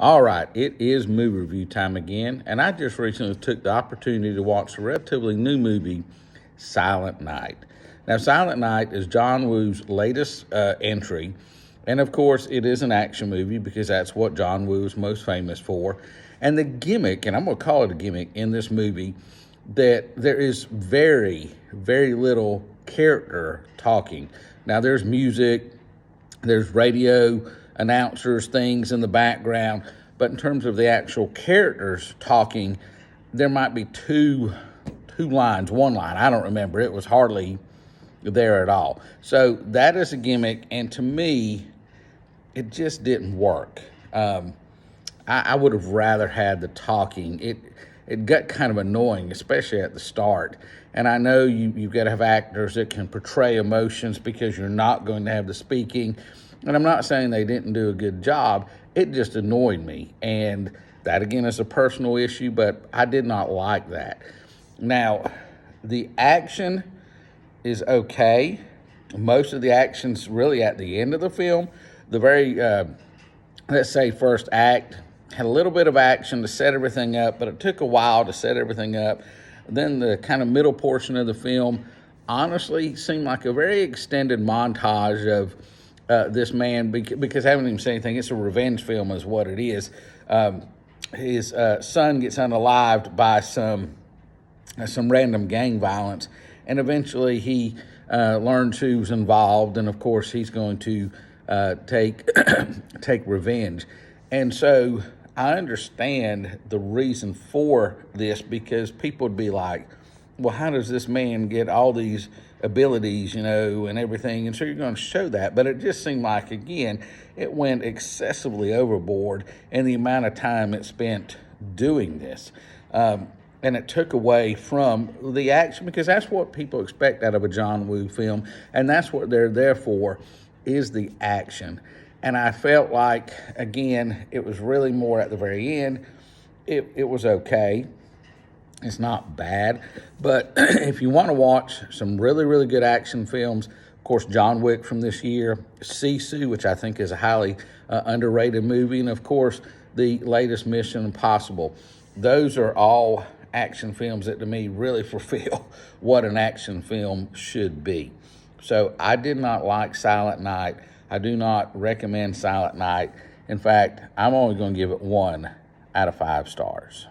All right, it is movie review time again, and I just recently took the opportunity to watch the relatively new movie, Silent Night. Now, Silent Night is John Woo's latest entry, and of course, it is an action movie because that's what John Woo is most famous for. And the gimmick, and I'm going to call it a gimmick in this movie, that there is very, very little character talking. Now, there's music, there's radio announcers, things in the background, but in terms of the actual characters talking, there might be two lines, one line. I don't remember. It was hardly there at all. So that is a gimmick, and to me, it just didn't work. I would have rather had the talking. It got kind of annoying, especially at the start. And I know you've got to have actors that can portray emotions because you're not going to have the speaking. And I'm not saying they didn't do a good job. It just annoyed me. And that, again, is a personal issue, but I did not like that. Now, the action is okay. Most of the action's really at the end of the film. The very, let's say, first act had a little bit of action to set everything up, but it took a while to set everything up. Then the kind of middle portion of the film honestly seemed like a very extended montage of this man, because I haven't even said anything. It's a revenge film is what it is. His son gets unalived by some random gang violence, and eventually he learns who's involved, and of course he's going to take take revenge. And so I understand the reason for this, because people would be like, well, how does this man get all these abilities, and everything? And so you're going to show that. But it just seemed like, again, it went excessively overboard in the amount of time it spent doing this. And it took away from the action, because that's what people expect out of a John Woo film, and that's what they're there for, is the action. And I felt like, again, it was really more at the very end. It was okay. It's not bad. But if you want to watch some really, really good action films, of course, John Wick from this year, Sisu, which I think is a highly underrated movie, and of course, the latest Mission Impossible. Those are all action films that, to me, really fulfill what an action film should be. So I did not like Silent Night. I do not recommend Silent Night. In fact, I'm only going to give it 1 out of 5 stars.